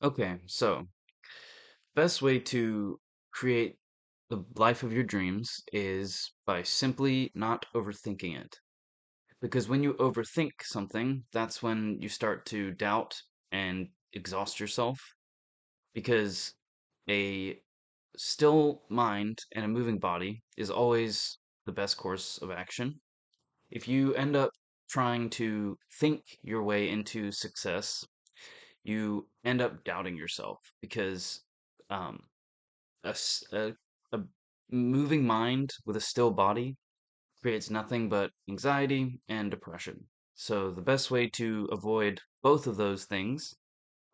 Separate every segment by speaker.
Speaker 1: Okay, so best way to create the life of your dreams is by simply not overthinking it. Because when you overthink something, that's when you start to doubt and exhaust yourself. Because a still mind and a moving body is always the best course of action. If you end up trying to think your way into success, you end up doubting yourself because um, a, s- a moving mind with a still body creates nothing but anxiety and depression. So, the best way to avoid both of those things,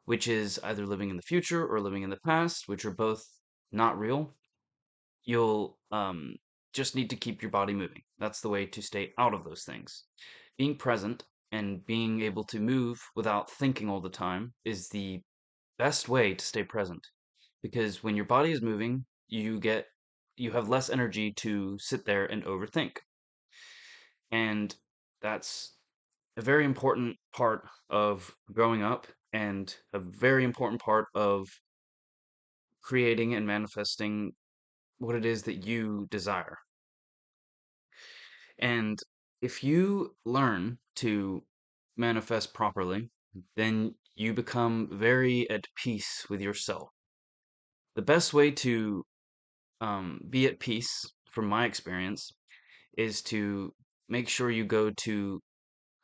Speaker 1: which is either living in the future or living in the past, which are both not real, you'll just need to keep your body moving. That's the way to stay out of those things. Being present and being able to move without thinking all the time is the best way to stay present because when your body is moving, you have less energy to sit there and overthink. And that's a very important part of growing up and a very important part of creating and manifesting what it is that you desire. And if you learn to manifest properly, then you become very at peace with yourself. The best way to be at peace, from my experience, is to make sure you go to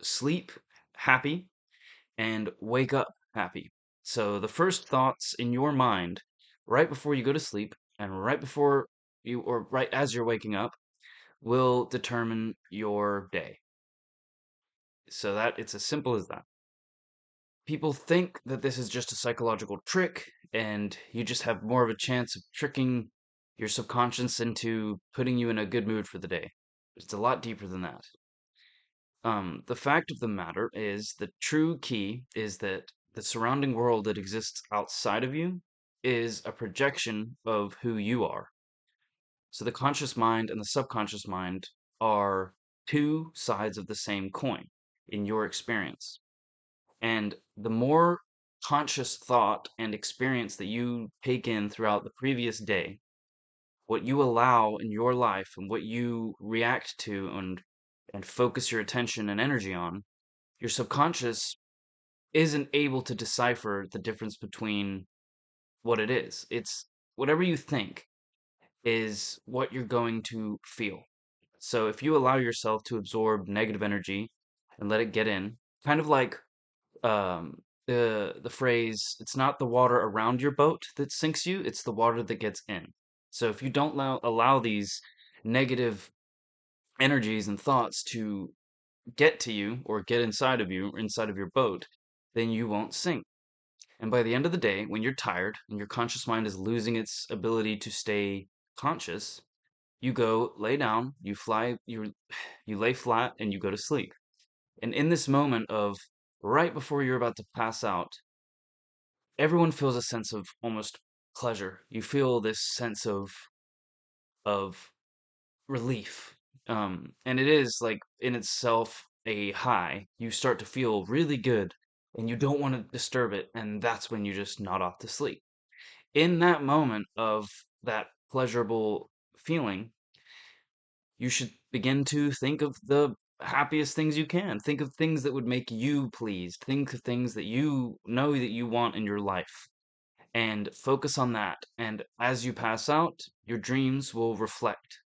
Speaker 1: sleep happy and wake up happy. So the first thoughts in your mind right before you go to sleep and right before you or right as you're waking up will determine your day. So that it's as simple as that. People think that this is just a psychological trick and you just have more of a chance of tricking your subconscious into putting you in a good mood for the day. It's a lot deeper than that. The fact of the matter is the true key is that the surrounding world that exists outside of you is a projection of who you are. So the conscious mind and the subconscious mind are two sides of the same coin in your experience. And the more conscious thought and experience that you take in throughout the previous day, what you allow in your life and what you react to and focus your attention and energy on, your subconscious isn't able to decipher the difference between what it is. It's whatever you think is what you're going to feel. So if you allow yourself to absorb negative energy and let it get in, kind of like the phrase, it's not the water around your boat that sinks you, it's the water that gets in. So if you don't allow these negative energies and thoughts to get to you or get inside of you or inside of your boat, then you won't sink. And by the end of the day, when you're tired and your conscious mind is losing its ability to stay conscious, you go lay down, you lay flat and you go to sleep. And in this moment of right before you're about to pass out, everyone feels a sense of almost pleasure. You feel this sense of relief. And it is like in itself a high. You start to feel really good and you don't want to disturb it, and that's when you just nod off to sleep. In that moment of that pleasurable feeling, you should begin to think of the happiest things you can. Think of things that would make you pleased. Think of things that you know that you want in your life and focus on that. And as you pass out, your dreams will reflect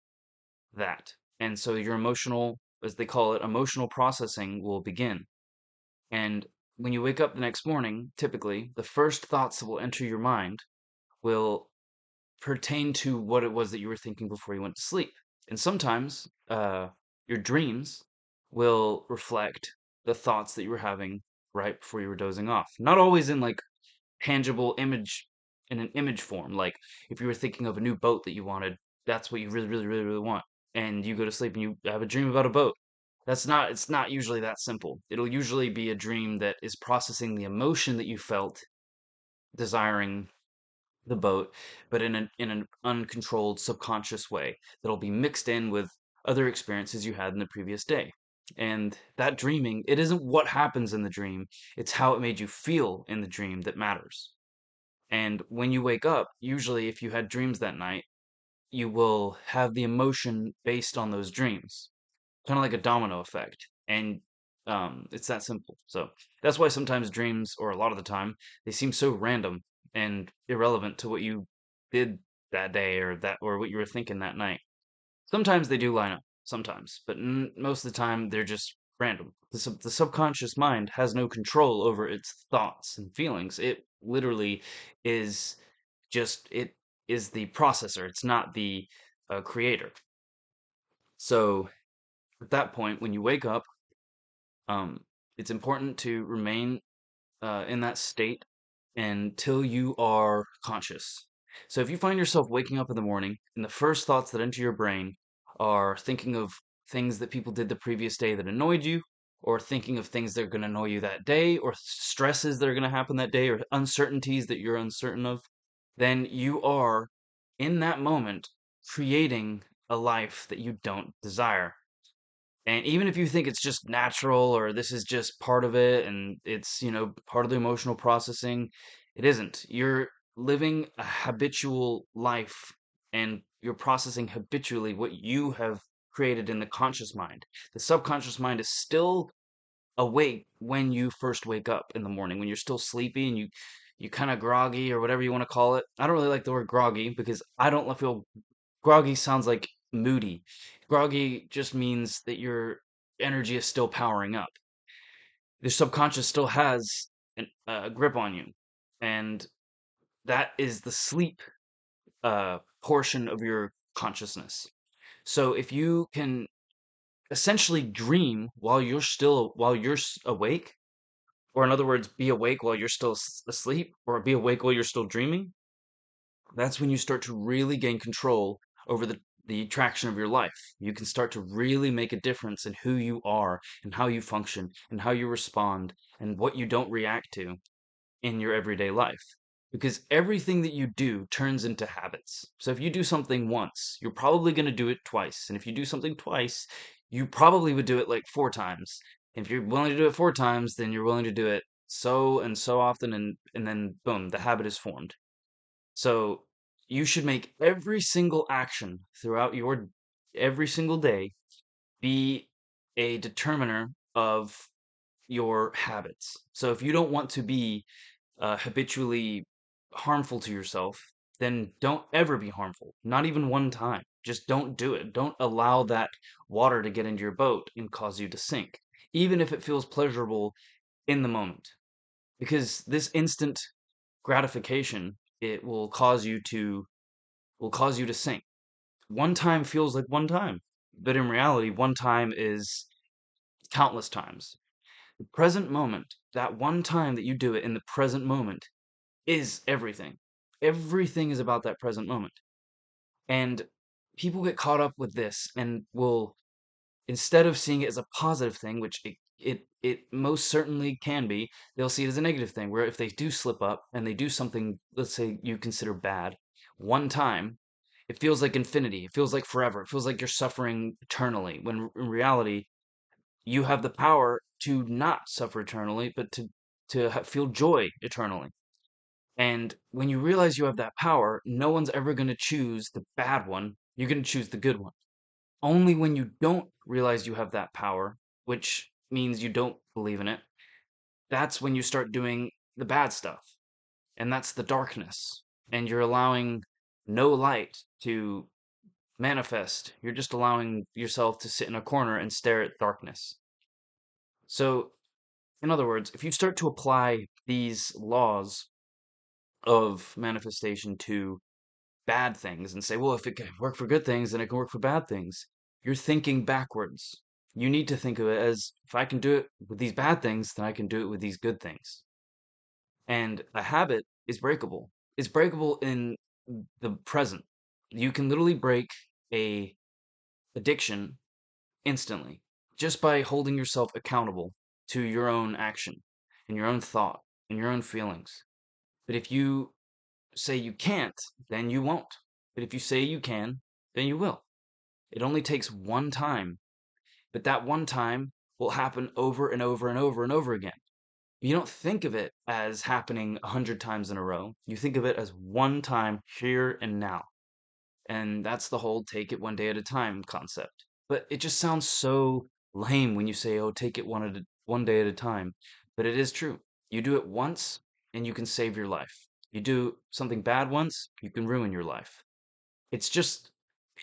Speaker 1: that. And so your emotional, as they call it, emotional processing will begin. And when you wake up the next morning, typically, the first thoughts that will enter your mind will pertain to what it was that you were thinking before you went to sleep. And sometimes your dreams will reflect the thoughts that you were having right before you were dozing off. Not always in like tangible image in an image form. Like if you were thinking of a new boat that you wanted, that's what you really, really, really, really want. And you go to sleep and you have a dream about a boat. It's not usually that simple. It'll usually be a dream that is processing the emotion that you felt desiring the boat, but in an uncontrolled subconscious way that'll be mixed in with other experiences you had in the previous day. And that dreaming, it isn't what happens in the dream, it's how it made you feel in the dream that matters. And when you wake up, usually if you had dreams that night, you will have the emotion based on those dreams, kind of like a domino effect. And it's that simple. So that's why sometimes dreams, or a lot of the time, they seem so random and irrelevant to what you did that day or what you were thinking that night. Sometimes they do line up, sometimes, but most of the time they're just random. The subconscious mind has no control over its thoughts and feelings. It literally is it is the processor. It's not the creator. So at that point, when you wake up, um, it's important to remain in that state until you are conscious. So if you find yourself waking up in the morning and the first thoughts that enter your brain are thinking of things that people did the previous day that annoyed you, or thinking of things that are going to annoy you that day, or stresses that are going to happen that day, or uncertainties that you're uncertain of, then you are in that moment creating a life that you don't desire. And even if you think it's just natural or this is just part of it and it's, part of the emotional processing, it isn't. You're living a habitual life and you're processing habitually what you have created in the conscious mind. The subconscious mind is still awake when you first wake up in the morning, when you're still sleepy and you kind of groggy or whatever you want to call it. I don't really like the word groggy because I don't feel groggy sounds like moody. Groggy just means that your energy is still powering up. Your subconscious still has a grip on you, and that is the sleep portion of your consciousness. So if you can essentially dream while you're awake, or in other words, be awake while you're still asleep, or be awake while you're still dreaming, that's when you start to really gain control over the traction of your life. You can start to really make a difference in who you are and how you function and how you respond and what you don't react to in your everyday life. Because everything that you do turns into habits. So if you do something once, you're probably going to do it twice. And if you do something twice, you probably would do it like four times. If you're willing to do it four times, then you're willing to do it so and so often, and then boom, the habit is formed. So you should make every single action throughout your every single day be a determiner of your habits. So if you don't want to be habitually harmful to yourself, then don't ever be harmful. Not even one time. Just don't do it. Don't allow that water to get into your boat and cause you to sink, even if it feels pleasurable in the moment. Because this instant gratification, it will cause you to sink. One time feels like one time, but in reality, one time is countless times. The present moment, that one time that you do it in the present moment, is everything. Everything is about that present moment. And people get caught up with this and will, instead of seeing it as a positive thing, which it most certainly can be, they'll see it as a negative thing, where if they do slip up and they do something, let's say you consider bad, one time, it feels like infinity. It feels like forever. It feels like you're suffering eternally, when in reality, you have the power to not suffer eternally, but to feel joy eternally. And when you realize you have that power, no one's ever going to choose the bad one. You're going to choose the good one. Only when you don't realize you have that power, which means you don't believe in it, that's when you start doing the bad stuff. And that's the darkness. And you're allowing no light to manifest. You're just allowing yourself to sit in a corner and stare at darkness. So, in other words, if you start to apply these laws of manifestation to bad things and say, well, if it can work for good things, then it can work for bad things. You're thinking backwards. You need to think of it as, if I can do it with these bad things, then I can do it with these good things. And a habit is breakable. It's breakable in the present. You can literally break a addiction instantly just by holding yourself accountable to your own action and your own thought and your own feelings. But if you say you can't, then you won't. But if you say you can, then you will. It only takes one time, but that one time will happen over and over and over and over again. You don't think of it as happening 100 times in a row. You think of it as one time here and now. And that's the whole take it one day at a time concept. But it just sounds so lame when you say, "Oh, take it one day at a time." But it is true. You do it once and you can save your life. You do something bad once, you can ruin your life. It's just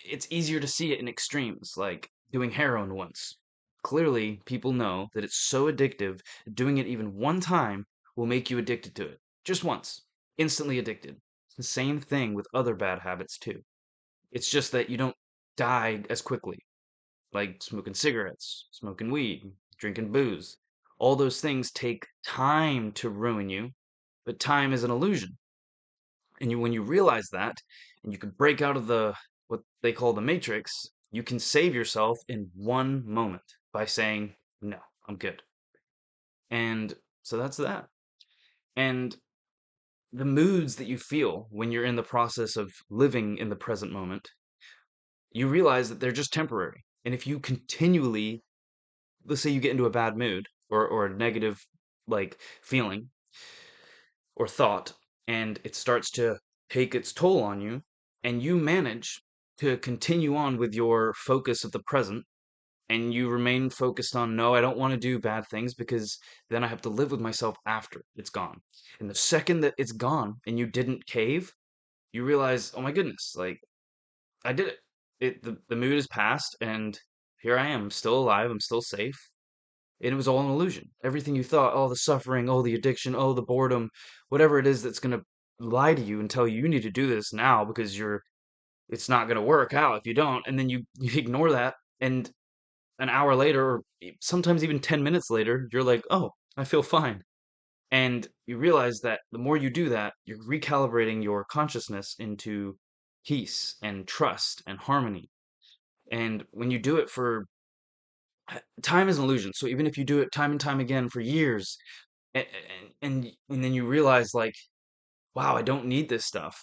Speaker 1: it's easier to see it in extremes, like doing heroin once. Clearly, people know that it's so addictive, doing it even one time will make you addicted to it. Just once. Instantly addicted. It's the same thing with other bad habits too. It's just that you don't die as quickly, like smoking cigarettes, smoking weed, drinking booze. All those things take time to ruin you, but time is an illusion. And when you realize that, and you can break out of the what they call the matrix, you can save yourself in one moment by saying, "No, I'm good." And so that's that. And the moods that you feel when you're in the process of living in the present moment, you realize that they're just temporary. And if you continually, let's say you get into a bad mood or a negative like feeling or thought, and it starts to take its toll on you, and you manage to continue on with your focus of the present, and you remain focused on, no, I don't want to do bad things because then I have to live with myself after it's gone. And the second that it's gone and you didn't cave, you realize, oh my goodness, like I did it. The mood is past, and here I am, still alive, I'm still safe. And it was all an illusion. Everything you thought, oh, the suffering, oh, the addiction, oh, the boredom, whatever it is that's going to lie to you and tell you you need to do this now because it's not going to work out if you don't. And then you ignore that. And an hour later, or sometimes even 10 minutes later, you're like, oh, I feel fine. And you realize that the more you do that, you're recalibrating your consciousness into peace and trust and harmony. And when you do it for time is an illusion. So even if you do it time and time again for years, and then you realize like, wow, I don't need this stuff.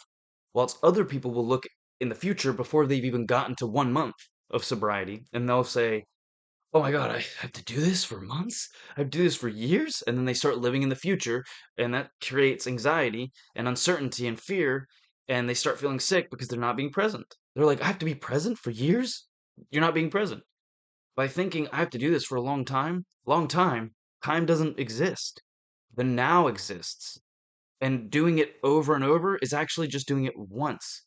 Speaker 1: Whilst other people will look in the future before they've even gotten to 1 month of sobriety, and they'll say, "Oh my God, I have to do this for months? I have to do this for years?" And then they start living in the future, and that creates anxiety and uncertainty and fear, and they start feeling sick because they're not being present. They're like, "I have to be present for years?" You're not being present. By thinking I have to do this for a long time doesn't exist. The now exists. And doing it over and over is actually just doing it once.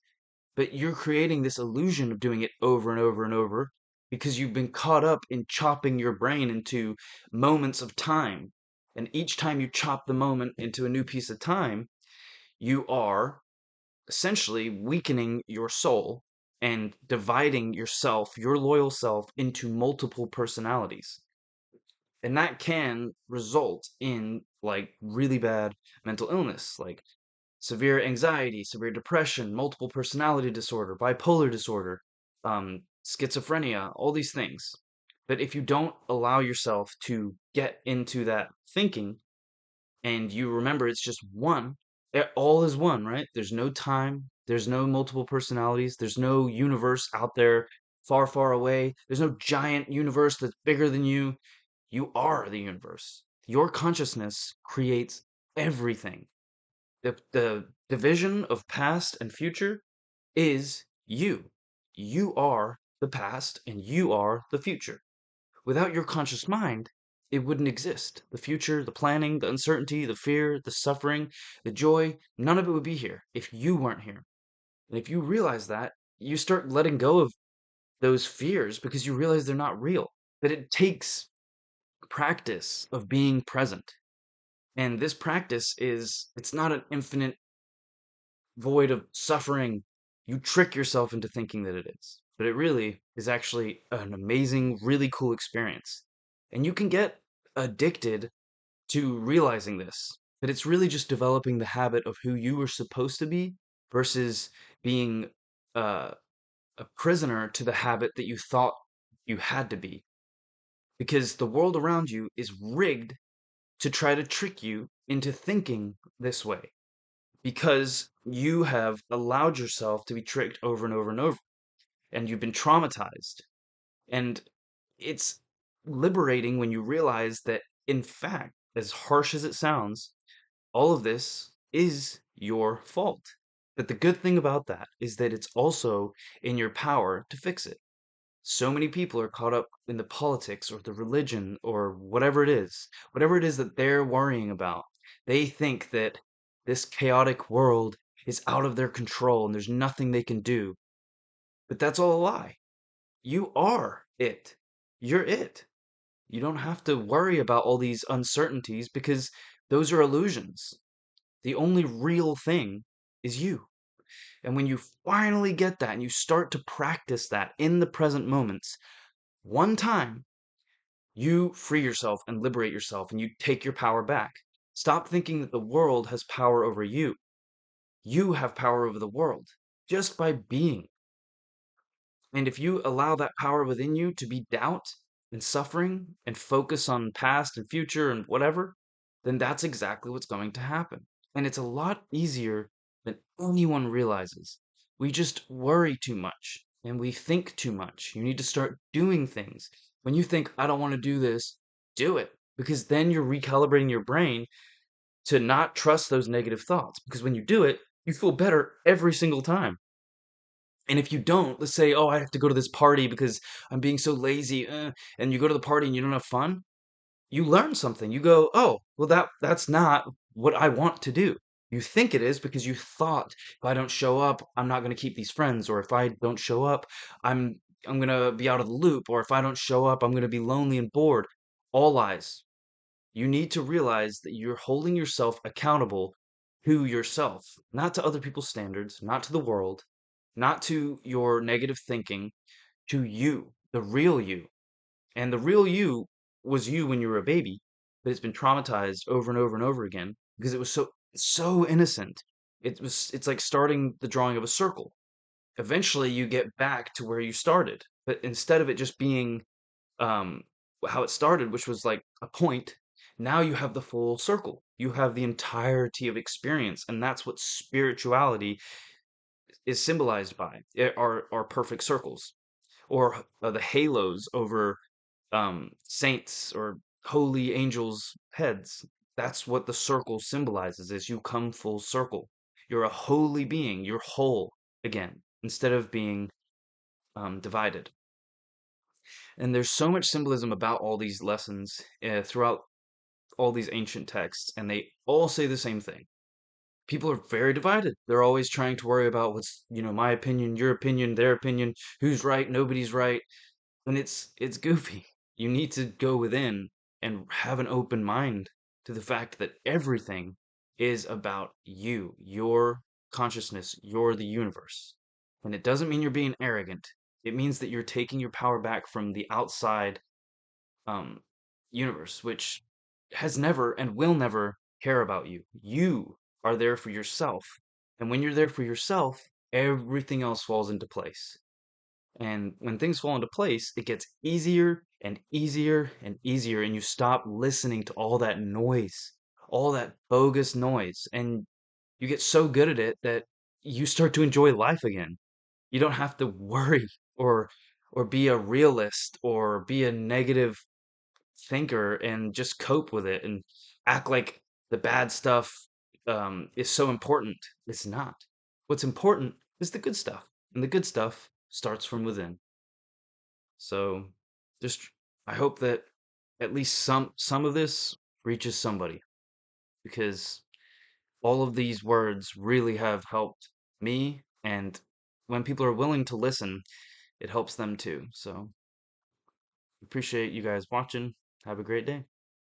Speaker 1: But you're creating this illusion of doing it over and over and over because you've been caught up in chopping your brain into moments of time. And each time you chop the moment into a new piece of time, you are essentially weakening your soul and dividing yourself, your loyal self, into multiple personalities. And that can result in like really bad mental illness, like severe anxiety, severe depression, multiple personality disorder, bipolar disorder, schizophrenia, all these things. But if you don't allow yourself to get into that thinking and you remember it's just one, all is one, right? There's no time, there's no multiple personalities, there's no universe out there far, far away, there's no giant universe that's bigger than you. You are the universe. Your consciousness creates everything. The division of past and future is you. You are the past and you are the future. Without your conscious mind, it wouldn't exist. The future, the planning, the uncertainty, the fear, the suffering, the joy, none of it would be here if you weren't here. And if you realize that, you start letting go of those fears because you realize they're not real. That it takes practice of being present. And this practice it's not an infinite void of suffering. You trick yourself into thinking that it is. But it really is actually an amazing, really cool experience. And you can get addicted to realizing this. That it's really just developing the habit of who you were supposed to be versus being uh, a prisoner to the habit that you thought you had to be. Because the world around you is rigged to try to trick you into thinking this way because you have allowed yourself to be tricked over and over and over, and you've been traumatized. And it's liberating when you realize that, in fact, as harsh as it sounds, all of this is your fault. But the good thing about that is that it's also in your power to fix it. So many people are caught up in the politics or the religion or whatever it is that they're worrying about. They think that this chaotic world is out of their control and there's nothing they can do. But that's all a lie. You are it. You're it. You don't have to worry about all these uncertainties because those are illusions. The only real thing is you. And when you finally get that and you start to practice that in the present moments, one time you free yourself and liberate yourself and you take your power back. Stop thinking that the world has power over you. You have power over the world just by being. And if you allow that power within you to be doubt and suffering and focus on past and future and whatever, then that's exactly what's going to happen. And it's a lot easier than anyone realizes. We just worry too much and we think too much. You need to start doing things. When you think, I don't want to do this, do it. Because then you're recalibrating your brain to not trust those negative thoughts. Because when you do it, you feel better every single time. And if you don't, let's say, oh, I have to go to this party because I'm being so lazy, and you go to the party and you don't have fun, you learn something. You go, oh, well, that's not what I want to do. You think it is because you thought if I don't show up, I'm not going to keep these friends, or if I don't show up, I'm I'm going to be out of the loop, or if I don't show up, I'm going to be lonely and bored. All lies. You need to realize that you're holding yourself accountable to yourself, not to other people's standards, not to the world, not to your negative thinking, to you, the real you. And the real you was you when you were a baby, but it's been traumatized over and over and over again because it was so innocent. It's like starting the drawing of a circle. Eventually you get back to where you started, but instead of it just being um, how it started, which was like a point. Now you have the full circle. You have the entirety of experience, and that's what spirituality is symbolized by. Are perfect circles, or the halos over saints or holy angels' heads. That's what the circle symbolizes. Is you come full circle. You're a holy being. You're whole again, instead of being divided. And there's so much symbolism about all these lessons throughout all these ancient texts, and they all say the same thing. People are very divided. They're always trying to worry about what's, my opinion, your opinion, their opinion, who's right, nobody's right, and it's goofy. You need to go within and have an open mind to the fact that everything is about you, your consciousness, you're the universe. And it doesn't mean you're being arrogant. It means that you're taking your power back from the outside um, universe, which has never and will never care about you. You are there for yourself. And when you're there for yourself, everything else falls into place. And when things fall into place, it gets easier and easier and easier, and you stop listening to all that noise, all that bogus noise. And you get so good at it that you start to enjoy life again. You don't have to worry or be a realist or be a negative thinker and just cope with it and act like the bad stuff is so important. It's not. What's important is the good stuff, and the good stuff starts from within. So, just I hope that at least some of this reaches somebody because all of these words really have helped me, and when people are willing to listen, it helps them too. So, appreciate you guys watching. Have a great day.